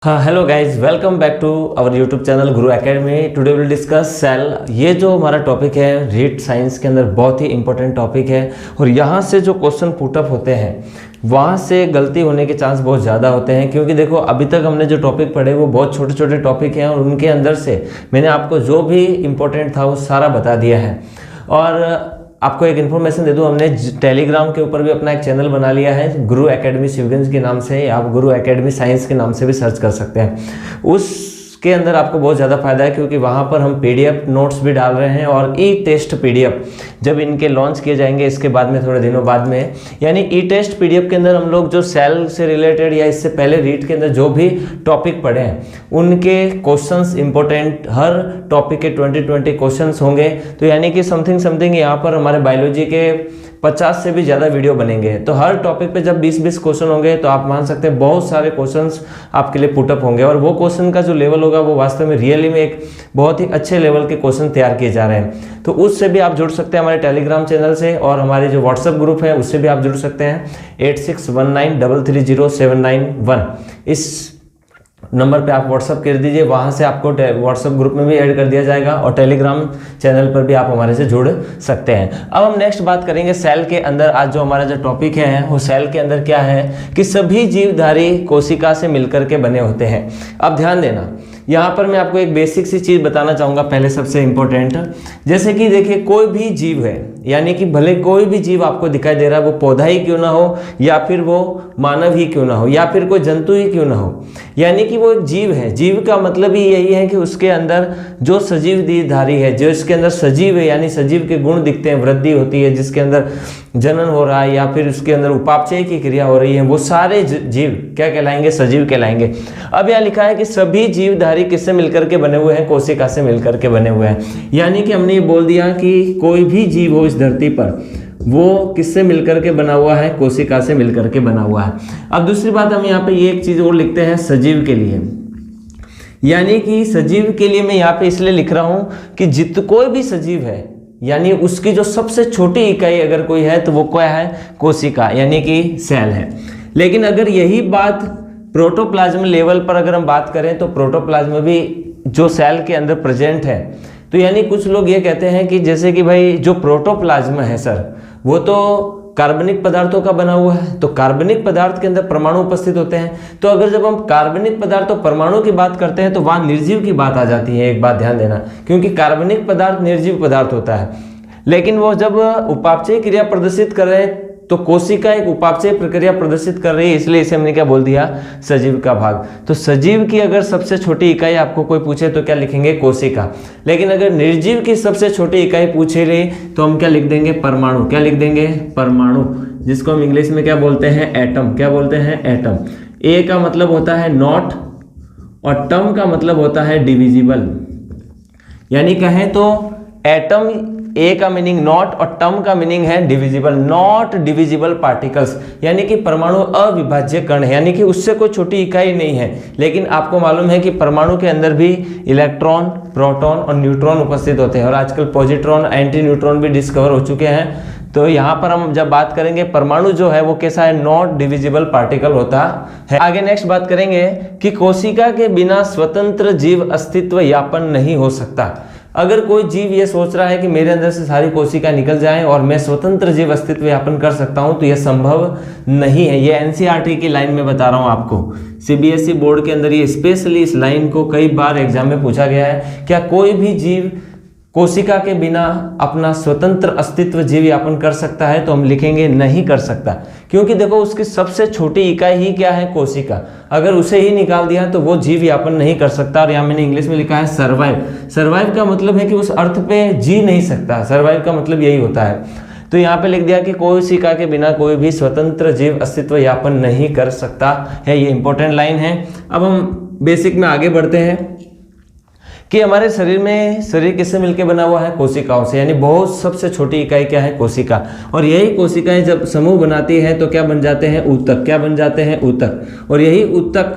हाँ hello guys, welcome back to our YouTube channel Guru Academy. Today will discuss cell. ये जो हमारा topic है रीट साइंस के अंदर बहुत ही इंपॉर्टेंट टॉपिक है और यहाँ से जो क्वेश्चन पुटअप होते हैं वहाँ से गलती होने के चांस बहुत ज़्यादा होते हैं, क्योंकि देखो अभी तक हमने जो टॉपिक पढ़े वो बहुत छोटे छोटे टॉपिक हैं और उनके अंदर से मैंने आपको जो भी इम्पोर्टेंट था वो सारा बता दिया है। और आपको एक इन्फॉर्मेशन दे दूं, हमने टेलीग्राम के ऊपर भी अपना एक चैनल बना लिया है गुरु एकेडमी शिवगंज के नाम से, या आप गुरु एकेडमी साइंस के नाम से भी सर्च कर सकते हैं। उसके अंदर आपको बहुत ज़्यादा फायदा है क्योंकि वहाँ पर हम पीडीएफ नोट्स भी डाल रहे हैं और ई टेस्ट पीडीएफ जब इनके लॉन्च किए जाएंगे इसके बाद में थोड़े दिनों बाद में, यानी ई टेस्ट पीडीएफ के अंदर हम लोग जो सेल से रिलेटेड या इससे पहले रीट के अंदर जो भी टॉपिक पढ़े हैं उनके क्वेश्चंस इंपॉर्टेंट हर टॉपिक के 20 क्वेश्चंस होंगे। तो यानी कि समथिंग यहाँ पर हमारे बायोलॉजी के 50 से भी ज़्यादा वीडियो बनेंगे। तो हर टॉपिक पे जब 20 क्वेश्चन होंगे तो आप मान सकते हैं बहुत सारे क्वेश्चंस आपके लिए पुटअप होंगे और वो क्वेश्चन का जो लेवल होगा वो वास्तव में रियली में एक बहुत ही अच्छे लेवल के क्वेश्चन तैयार किए जा रहे हैं। तो उससे भी आप जुड़ सकते हैं हमारे टेलीग्राम चैनल से, और हमारे जो व्हाट्सएप ग्रुप है उससे भी आप जुड़ सकते हैं 8619330791। इस नंबर पे आप व्हाट्सअप कर दीजिए, वहाँ से आपको व्हाट्सअप ग्रुप में भी ऐड कर दिया जाएगा और टेलीग्राम चैनल पर भी आप हमारे से जुड़ सकते हैं। अब हम नेक्स्ट बात करेंगे सेल के अंदर। आज जो हमारा जो टॉपिक है वो सेल के अंदर क्या है कि सभी जीवधारी कोशिका से मिलकर के बने होते हैं। अब ध्यान देना, यहाँ पर मैं आपको एक बेसिक सी चीज़ बताना चाहूँगा पहले, सबसे इम्पोर्टेंट। जैसे कि देखिए कोई भी जीव है, यानी कि भले कोई भी जीव आपको दिखाई दे रहा है, वो पौधा ही क्यों ना हो या फिर वो मानव ही क्यों ना हो या फिर कोई जंतु ही क्यों ना हो, यानी कि वो एक जीव है। जीव का मतलब ही यही है कि उसके अंदर जो सजीव देहधारी है, जो इसके अंदर सजीव है, यानी सजीव के गुण दिखते हैं, वृद्धि होती है, जिसके अंदर जनन हो रहा है या फिर उसके अंदर उपापचय की क्रिया हो रही है, वो सारे जीव क्या कहलाएंगे? सजीव कहलाएंगे। अब यहाँ लिखा है कि सभी जीवधारी किससे मिलकर के बने हुए हैं? कोशिका से मिलकर के बने हुए हैं। यानी कि हमने ये बोल दिया कि कोई भी जीव हो इस धरती पर वो किससे मिलकर के बना हुआ है? कोशिका से मिलकर के बना हुआ है। अब दूसरी बात हम यहाँ पे ये एक चीज और लिखते हैं सजीव के लिए, यानी कि सजीव के लिए मैं यहाँ पे इसलिए लिख रहा हूं कि कोई भी सजीव है यानी उसकी जो सबसे छोटी इकाई अगर कोई है तो वो क्या है? कोशिका, यानी कि सेल है। लेकिन अगर यही बात प्रोटोप्लाज्म लेवल पर अगर हम बात करें तो प्रोटोप्लाज्म भी जो सेल के अंदर प्रेजेंट है, तो यानी कुछ लोग ये कहते हैं कि जैसे कि भाई जो प्रोटोप्लाज्म है सर वो तो कार्बनिक पदार्थों का बना हुआ है, तो कार्बनिक पदार्थ के अंदर परमाणु उपस्थित होते हैं। तो अगर जब हम कार्बनिक पदार्थ और परमाणु की बात करते हैं तो वहां निर्जीव की बात आ जाती है। एक बात ध्यान देना, क्योंकि कार्बनिक पदार्थ निर्जीव पदार्थ होता है, लेकिन वो जब उपापचय क्रिया प्रदर्शित कर रहे हैं तो कोशिका एक उपापचय प्रक्रिया प्रदर्शित कर रही है, इसलिए इसे हमने क्या बोल दिया? सजीव का भाग। तो सजीव की अगर सबसे छोटी इकाई आपको कोई पूछे तो क्या लिखेंगे? कोशिका। लेकिन अगर निर्जीव की सबसे छोटी इकाई पूछे रही तो हम क्या लिख देंगे? परमाणु। क्या लिख देंगे? परमाणु, जिसको हम इंग्लिश में क्या बोलते हैं? एटम। क्या बोलते हैं? एटम। ए का मतलब होता है नॉट और टम का मतलब होता है डिविजिबल। यानी कहें तो एटम ए का मीनिंग नॉट और टर्म का मीनिंग है डिविजिबल। नॉट डिविजिबल पार्टिकल्स, यानी कि परमाणु अविभाज्य कण है, यानी कि उससे कोई छोटी इकाई नहीं है। लेकिन आपको मालूम है कि परमाणु के अंदर भी इलेक्ट्रॉन, प्रोटॉन और न्यूट्रॉन उपस्थित होते हैं और आजकल पॉजिट्रॉन, एंटी न्यूट्रॉन भी डिस्कवर हो चुके हैं। तो यहाँ पर हम जब बात करेंगे परमाणु जो है वो कैसा है? नॉट डिविजिबल पार्टिकल होता है। आगे नेक्स्ट बात करेंगे कि कोशिका के बिना स्वतंत्र जीव अस्तित्व यापन नहीं हो सकता। अगर कोई जीव ये सोच रहा है कि मेरे अंदर से सारी कोशिका निकल जाएं और मैं स्वतंत्र जीव अस्तित्व यापन कर सकता हूं, तो यह संभव नहीं है। ये एनसीईआरटी की लाइन में बता रहा हूं आपको। सीबीएसई बोर्ड के अंदर ये स्पेशली इस लाइन को कई बार एग्जाम में पूछा गया है। क्या कोई भी जीव कोशिका के बिना अपना स्वतंत्र अस्तित्व जीव यापन कर सकता है? तो हम लिखेंगे नहीं कर सकता, क्योंकि देखो उसकी सबसे छोटी इकाई ही क्या है? कोशिका। अगर उसे ही निकाल दिया तो वो जीव यापन नहीं कर सकता। और यहाँ मैंने इंग्लिश में लिखा है सर्वाइव। सर्वाइव का मतलब है कि उस अर्थ पे जी नहीं सकता। सर्वाइव का मतलब यही होता है। तो यहाँ पे लिख दिया कि कोशिका के बिना कोई भी स्वतंत्र जीव अस्तित्व यापन नहीं कर सकता है। ये इंपॉर्टेंट लाइन है। अब हम बेसिक में आगे बढ़ते हैं कि हमारे शरीर किससे मिलकर बना हुआ है? कोशिकाओं से, यानी बहुत सबसे छोटी इकाई क्या है? कोशिका। और यही कोशिकाएं जब समूह बनाती है तो क्या बन जाते हैं? ऊतक। क्या बन जाते हैं? ऊतक। और यही ऊतक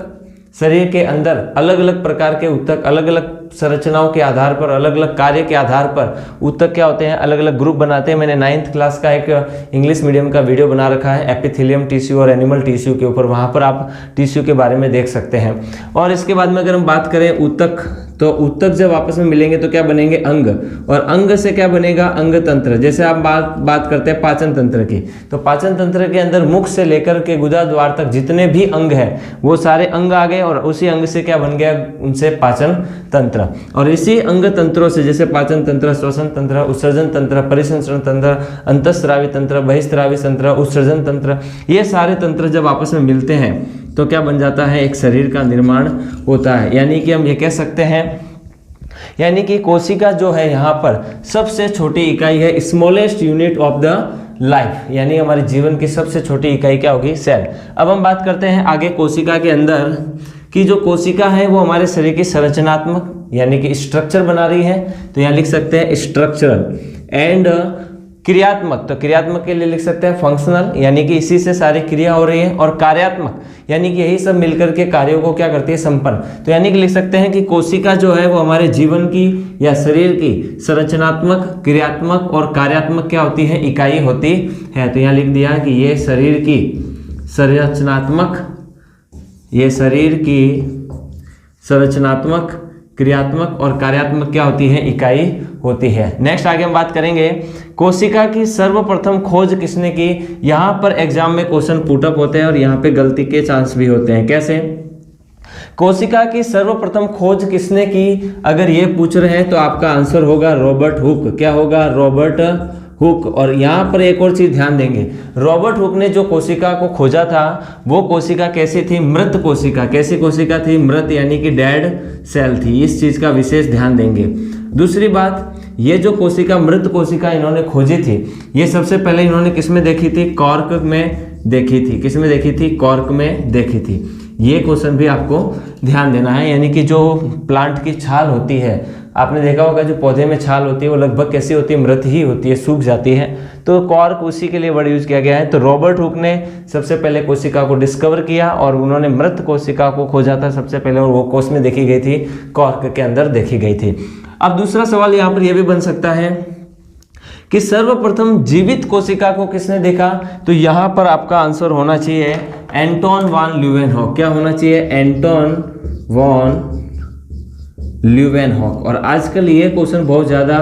शरीर के अंदर अलग अलग प्रकार के ऊतक अलग अलग संरचनाओं के आधार पर, अलग अलग कार्य के आधार पर ऊतक क्या होते हैं, अलग अलग ग्रुप बनाते हैं। मैंने 9th क्लास का एक इंग्लिश मीडियम का वीडियो बना रखा है एपिथेलियम टिश्यू और एनिमल टिश्यू के ऊपर, वहाँ पर आप टिश्यू के बारे में देख सकते हैं। और इसके बाद में अगर हम बात करें ऊतक, तो ऊतक जब आपस में मिलेंगे तो क्या बनेंगे, अंग, और अंग से क्या बनेगा, अंग तंत्र। जैसे आप बात करते हैं पाचन तंत्र की, तो पाचन तंत्र के अंदर मुख से लेकर के गुदा द्वार तक जितने भी अंग है वो सारे अंग आ गए, और उसी अंग से क्या बन गया, उनसे पाचन तंत्र। और इसी अंग तंत्रों से, जैसे पाचन तंत्र, श्वसन तंत्र, उत्सर्जन तंत्र, परिसंचरण तंत्र, अंतःस्रावी तंत्र, बहिस्रावी तंत्र, उत्सर्जन तंत्र, ये सारे तंत्र जब आपस में मिलते हैं तो क्या बन जाता है, एक शरीर का निर्माण होता है। यानी कि हम ये कह सकते हैं, यानी कि कोशिका जो है यहाँ पर सबसे छोटी इकाई है, smallest unit of the life, यानी हमारे जीवन की सबसे छोटी इकाई क्या होगी, सेल। अब हम बात करते हैं आगे कोशिका के अंदर कि जो कोशिका है वो हमारे शरीर की संरचनात्मक यानी कि स्ट्रक्चर बना रही है, तो यहाँ लिख सकते हैं स्ट्रक्चरल, एंड क्रियात्मक, तो क्रियात्मक के लिए लिख सकते हैं फंक्शनल, यानी कि इसी से सारी क्रिया हो रही है, और कार्यात्मक यानी कि यही सब मिलकर के कार्यों को क्या करती है, संपन्न। तो यानी कि लिख सकते हैं कि कोशिका जो है वो हमारे जीवन की या शरीर की संरचनात्मक, क्रियात्मक और कार्यात्मक क्या होती है, इकाई होती है। तो यहाँ लिख दिया कि ये शरीर की संरचनात्मक, ये शरीर की संरचनात्मक, क्रियात्मक और कार्यात्मक क्या होती है, इकाई होती है। नेक्स्ट आगे हम बात करेंगे कोशिका की सर्वप्रथम खोज किसने की। यहाँ पर एग्जाम में क्वेश्चन पुटअप होते हैं और यहाँ पे गलती के चांस भी होते हैं। कैसे, कोशिका की सर्वप्रथम खोज किसने की, अगर ये पूछ रहे हैं तो आपका आंसर होगा रॉबर्ट हुक। क्या होगा, रॉबर्ट हुक। और यहाँ पर एक और चीज ध्यान देंगे, रॉबर्ट हुक ने जो कोशिका को खोजा था वो कोशिका कैसी थी, मृत कोशिका। कैसी कोशिका थी, मृत यानी कि डेड सेल थी। इस चीज का विशेष ध्यान देंगे। दूसरी बात, ये जो कोशिका, मृत कोशिका इन्होंने खोजी थी, ये सबसे पहले इन्होंने किस में देखी थी, कॉर्क में देखी थी। किस में देखी थी, कॉर्क में देखी थी। ये क्वेश्चन भी आपको ध्यान देना है। यानी कि जो प्लांट की छाल होती है, आपने देखा होगा जो पौधे में छाल होती है वो लगभग कैसी होती है, मृत ही होती है, सूख जाती है। तो कॉर्क उसी के लिए वर्ड यूज किया गया है। तो रॉबर्ट हुक ने सबसे पहले कोशिका को डिस्कवर किया और उन्होंने मृत कोशिका को खोजा था सबसे पहले, और वो कोष में देखी गई थी, कॉर्क के अंदर देखी गई थी। अब दूसरा सवाल यहाँ पर यह भी बन सकता है कि सर्वप्रथम जीवित कोशिका को किसने देखा, तो यहाँ पर आपका आंसर होना चाहिए एंटोन वॉन ल्यूवेनहॉक। क्या होना चाहिए, एंटोन वॉन ल्यूवेनहॉक। और आजकल ये क्वेश्चन बहुत ज़्यादा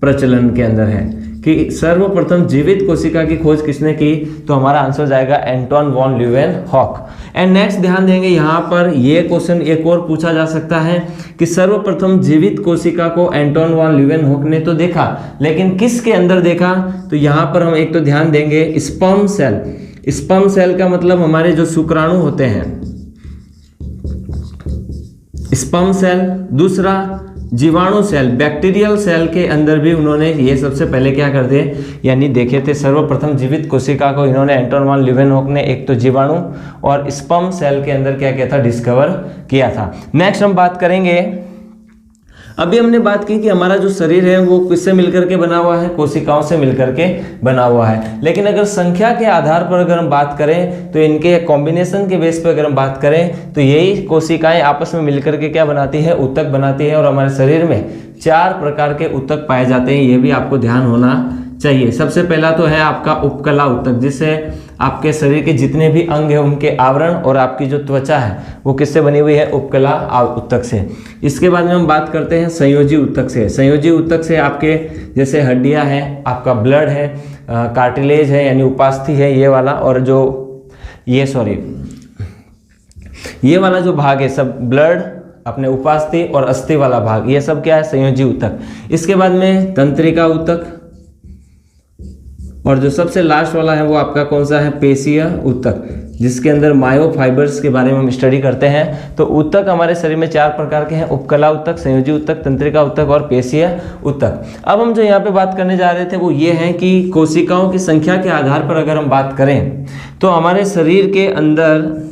प्रचलन के अंदर है कि सर्वप्रथम जीवित कोशिका की खोज किसने की, तो हमारा आंसर जाएगा Anton von Leeuwenhoek. And next ध्यान देंगे, यहाँ पर ये क्वेश्चन एक और पूछा जा सकता है कि सर्वप्रथम जीवित कोशिका को एंटोन वॉन ल्यूवेनहॉक ने तो देखा, लेकिन किसके अंदर देखा, तो यहाँ पर हम एक तो ध्यान देंगे स्पर्म सेल। स्पर्म सेल का मतलब हमारे जो शुक्राणु होते हैं, स्पर्म सेल। दूसरा जीवाणु सेल, बैक्टीरियल सेल के अंदर भी उन्होंने ये सबसे पहले क्या कर दिए, यानी देखे थे। सर्वप्रथम जीवित कोशिका को इन्होंने एंटोन वॉन ल्यूवेनहॉक ने एक तो जीवाणु और स्पर्म सेल के अंदर क्या किया था, डिस्कवर किया था। नेक्स्ट हम बात करेंगे, अभी हमने बात की कि हमारा जो शरीर है वो किससे मिलकर के बना हुआ है, कोशिकाओं से मिलकर के बना हुआ है। लेकिन अगर संख्या के आधार पर अगर हम बात करें तो इनके कॉम्बिनेशन के बेस पर अगर हम बात करें तो यही कोशिकाएं आपस में मिलकर के क्या बनाती है, ऊतक बनाती है। और हमारे शरीर में 4 प्रकार के ऊतक पाए जाते हैं, ये भी आपको ध्यान होना चाहिए। सबसे पहला तो है आपका उपकला ऊतक, जिससे आपके शरीर के जितने भी अंग हैं उनके आवरण और आपकी जो त्वचा है वो किससे बनी हुई है, उपकला ऊतक से। इसके बाद में हम बात करते हैं संयोजी ऊतक से। संयोजी ऊतक से आपके जैसे हड्डियां हैं, आपका ब्लड है, कार्टिलेज है यानी उपास्थि है ये वाला, और जो ये वाला जो भाग है सब ब्लड, अपने उपास्थि और अस्थि वाला भाग, ये सब क्या है, संयोजी ऊतक। इसके बाद में तंत्रिका ऊतक, और जो सबसे लास्ट वाला है वो आपका कौन सा है, पेशीय ऊतक, जिसके अंदर मायोफाइबर्स के बारे में हम स्टडी करते हैं। तो ऊतक हमारे शरीर में 4 प्रकार के हैं, उपकला ऊतक, संयोजी ऊतक, तंत्रिका ऊतक और पेशीय ऊतक। अब हम जो यहाँ पे बात करने जा रहे थे वो ये है कि कोशिकाओं की संख्या के आधार पर अगर हम बात करें तो हमारे शरीर के अंदर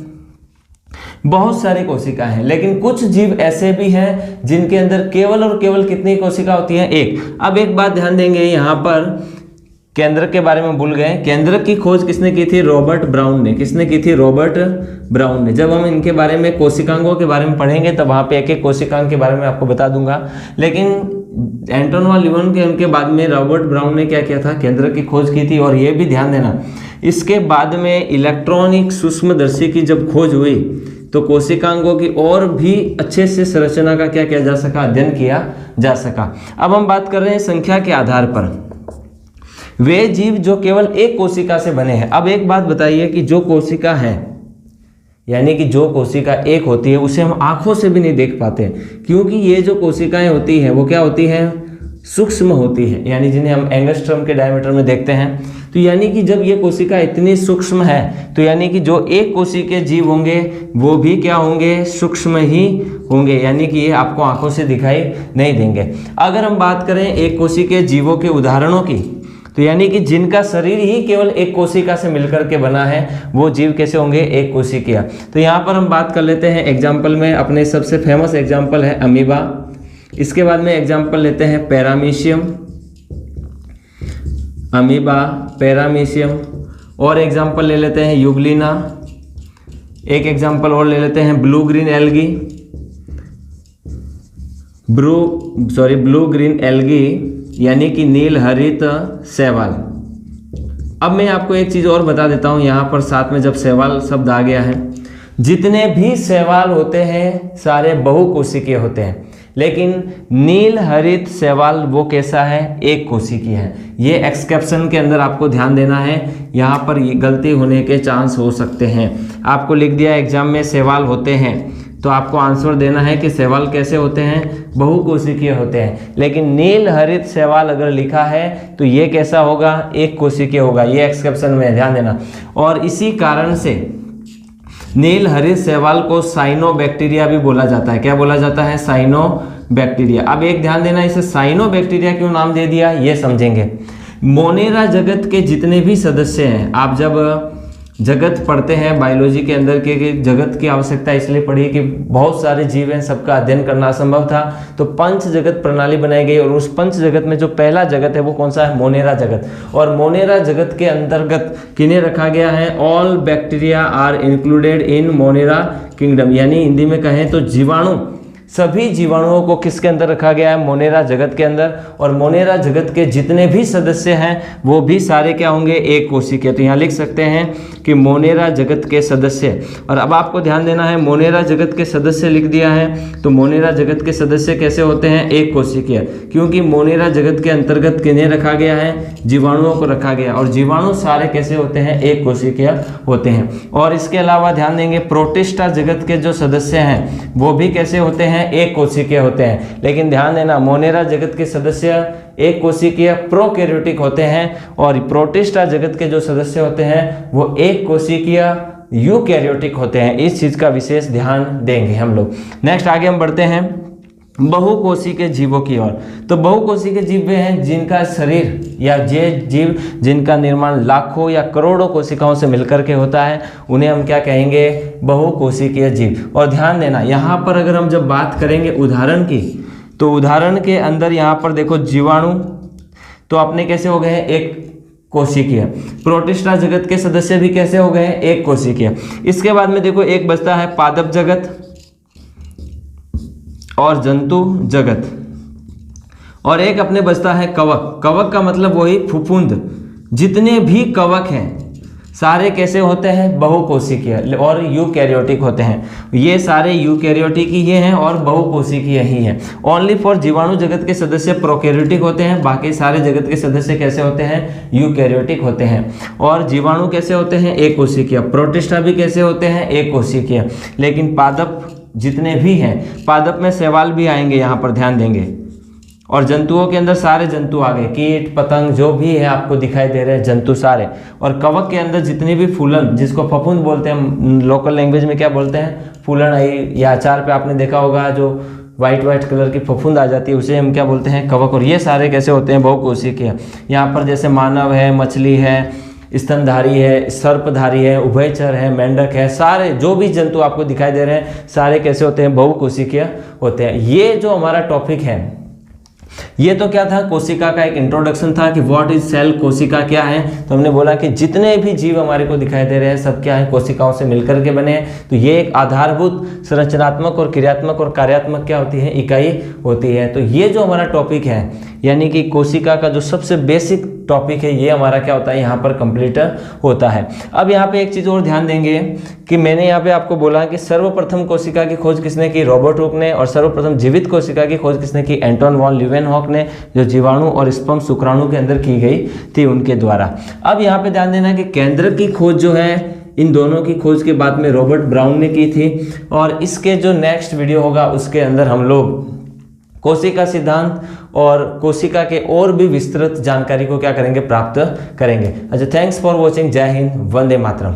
बहुत सारी कोशिकाएं हैं, लेकिन कुछ जीव ऐसे भी हैं जिनके अंदर केवल और केवल कितनी कोशिका होती है, एक। अब एक बात ध्यान देंगे यहाँ पर केंद्र के बारे में भूल गए। केंद्र की खोज किसने की थी? रॉबर्ट ब्राउन ने। किसने की थी? रॉबर्ट ब्राउन ने। जब हम इनके बारे में कोशिकांगों के बारे में पढ़ेंगे तब वहाँ पे एक एक कोशिकांग के बारे में आपको बता दूंगा। लेकिन एंटोन ल्यूवन के उनके बाद में रॉबर्ट ब्राउन ने क्या किया था? केंद्र की खोज की थी। और ये भी ध्यान देना, इसके बाद में इलेक्ट्रॉनिक सूक्ष्मदर्शी की जब खोज हुई तो कोशिकांगों की और भी अच्छे से संरचना का क्या किया जा सका? अध्ययन किया जा सका। अब हम बात कर रहे हैं संख्या के आधार पर वे जीव जो केवल एक कोशिका से बने हैं। अब एक बात बताइए कि जो कोशिका है, यानी कि जो कोशिका एक होती है उसे हम आंखों से भी नहीं देख पाते, क्योंकि ये जो कोशिकाएं होती हैं वो क्या होती हैं? सूक्ष्म होती है, यानी जिन्हें हम एंगस्ट्रम के डायमीटर में देखते हैं। तो यानी कि जब ये कोशिका इतनी सूक्ष्म है तो यानी कि जो एक कोशिकीय जीव होंगे वो भी क्या होंगे? सूक्ष्म ही होंगे, यानी कि ये आपको आंखों से दिखाई नहीं देंगे। अगर हम बात करें एक कोशिकीय जीवों के उदाहरणों की, तो यानी कि जिनका शरीर ही केवल एक कोशिका से मिलकर के बना है वो जीव कैसे होंगे? एक कोशिकीय। तो यहाँ पर हम बात कर लेते हैं एग्जाम्पल में, अपने सबसे फेमस एग्जाम्पल है अमीबा। इसके बाद में एग्जाम्पल लेते हैं पैरामीशियम, अमीबा, पैरामीशियम। और एग्जाम्पल ले लेते हैं यूग्लिना। एक एग्जाम्पल और ले लेते हैं blue green algae, blue green algae यानी कि नील हरित शैवाल। अब मैं आपको एक चीज़ और बता देता हूँ यहाँ पर साथ में, जब शैवाल शब्द आ गया है, जितने भी शैवाल होते हैं सारे बहुकोशिकीय होते हैं, लेकिन नील हरित शैवाल वो कैसा है? एक कोशिकीय है। ये एक्सकेप्शन के अंदर आपको ध्यान देना है, यहाँ पर ये गलती होने के चांस हो सकते हैं। आपको लिख दिया एग्जाम में शैवाल होते हैं, तो आपको आंसर देना है कि शैवाल कैसे होते हैं? बहुकोशिकीय होते हैं। लेकिन नील हरित शैवाल अगर लिखा है तो ये कैसा होगा? एक कोशिकीय होगा। ये एक्सेप्शन में ध्यान देना। और इसी कारण से नील हरित शैवाल को साइनोबैक्टीरिया भी बोला जाता है। क्या बोला जाता है? साइनोबैक्टीरिया। अब एक ध्यान देना, इसे साइनोबैक्टीरिया क्यों नाम दे दिया ये समझेंगे। मोनेरा जगत के जितने भी सदस्य हैं, आप जब जगत पढ़ते हैं बायोलॉजी के अंदर के जगत की आवश्यकता इसलिए पड़ी कि बहुत सारे जीव हैं, सबका अध्ययन करना असंभव था, तो पंच जगत प्रणाली बनाई गई। और उस पंच जगत में जो पहला जगत है वो कौन सा है? मोनेरा जगत। और मोनेरा जगत के अंतर्गत किन्हें रखा गया है? All bacteria are included in Monera kingdom, यानी हिंदी में कहें तो जीवाणु, सभी जीवाणुओं को किसके अंदर रखा गया है? मोनेरा जगत के अंदर। और मोनेरा जगत के जितने भी सदस्य हैं वो भी सारे क्या होंगे? एक कोशिकीय। तो यहाँ लिख सकते हैं कि मोनेरा जगत के सदस्य। और अब आपको ध्यान देना है, मोनेरा जगत के सदस्य लिख दिया है, तो मोनेरा जगत के सदस्य कैसे होते हैं? एक कोशिकीय, क्योंकि मोनेरा जगत के अंतर्गत किन्हें रखा गया है? जीवाणुओं को रखा गया। और जीवाणु सारे कैसे होते हैं? एक कोशिकीय होते हैं। और इसके अलावा ध्यान देंगे प्रोटिस्टा जगत के जो सदस्य हैं वो भी कैसे होते हैं? एक कोशिकीय होते हैं। लेकिन ध्यान देना, मोनेरा जगत के सदस्य एक कोशिकीय प्रोकैरियोटिक होते हैं, और प्रोटिस्टा जगत के जो सदस्य होते हैं वो एक कोशिकीय यूकैरियोटिक होते हैं। इस चीज का विशेष ध्यान देंगे हम लोग। नेक्स्ट आगे हम बढ़ते हैं बहुकोशिकीय जीवों की ओर। तो बहुकोशिकीय जीव वे हैं जिनका शरीर या ये जीव जिनका निर्माण लाखों या करोड़ों कोशिकाओं से मिलकर के होता है, उन्हें हम क्या कहेंगे? बहुकोशिकीय जीव। और ध्यान देना, यहाँ पर अगर हम जब बात करेंगे उदाहरण की, तो उदाहरण के अंदर यहाँ पर देखो जीवाणु तो अपने कैसे हो गए हैं? एक कोशिकीय। प्रोटिस्टा जगत के सदस्य भी कैसे हो गए हैं? एक कोशिकीय। इसके बाद में देखो एक बचता है पादप जगत और जंतु जगत, और एक अपने बचता है कवक। कवक का मतलब वही फफूंद। जितने भी कवक हैं सारे कैसे होते हैं? बहुकोशिकीय और यूकैरियोटिक होते हैं। ये सारे यूकैरियोटिक ही हैं और बहुकोशिकीय ही हैं। ओनली फॉर जीवाणु जगत के सदस्य प्रोकैरियोटिक होते हैं, बाकी सारे जगत के सदस्य कैसे होते हैं? यूकैरियोटिक होते हैं। और जीवाणु कैसे होते हैं? एक कोशिकीय। प्रोटिस्टा भी कैसे होते हैं? एक कोशिकीय। लेकिन पादप जितने भी हैं, पादप में शैवाल भी आएंगे, यहाँ पर ध्यान देंगे। और जंतुओं के अंदर सारे जंतु आ गए, कीट पतंग जो भी है आपको दिखाई दे रहे हैं जंतु सारे। और कवक के अंदर जितने भी फूलन, जिसको फफूंद बोलते हैं, लोकल लैंग्वेज में क्या बोलते हैं? फूलन आई, या अचार पे आपने देखा होगा जो वाइट कलर की फफूंद आ जाती है उसे हम क्या बोलते हैं? कवक। और ये सारे कैसे होते हैं? बहुकोशिकीय। यहाँ पर जैसे मानव है, मछली है, स्तनधारी है, सर्पधारी है, उभयचर है, मेंढक है, सारे जो भी जंतु आपको दिखाई दे रहे हैं सारे कैसे होते हैं? बहुकोशिकीय होते हैं। ये जो हमारा टॉपिक है ये तो क्या था, कोशिका का एक इंट्रोडक्शन था कि व्हाट इज सेल, कोशिका क्या है। तो हमने बोला कि जितने भी जीव हमारे को दिखाई दे रहे हैं सब क्या है, कोशिकाओं से मिलकर के बने हैं। तो ये एक आधारभूत संरचनात्मक और क्रियात्मक और कार्यात्मक क्या होती है, इकाई होती है। तो ये जो हमारा टॉपिक है यानी कि कोशिका का जो सबसे बेसिक टॉपिक है ये हमारा क्या होता है यहाँ पर कंप्लीट होता है। अब यहाँ पे एक चीज़ और ध्यान देंगे कि मैंने यहाँ पे आपको बोला कि सर्वप्रथम कोशिका की खोज किसने की, रॉबर्ट हुक ने, और सर्वप्रथम जीवित कोशिका की खोज किसने की, एंटोन वॉन ल्यूवेनहॉक ने, जो जीवाणु और स्पर्म शुक्राणु के अंदर की गई थी उनके द्वारा। अब यहाँ पे ध्यान देना कि केंद्रक की खोज जो है इन दोनों की खोज के बाद में रॉबर्ट ब्राउन ने की थी। और इसके जो नेक्स्ट वीडियो होगा उसके अंदर हम लोग कोशिका सिद्धांत और कोशिका के और भी विस्तृत जानकारी को क्या करेंगे, प्राप्त करेंगे। अच्छा, थैंक्स फॉर वॉचिंग। जय हिंद, वंदे मातरम।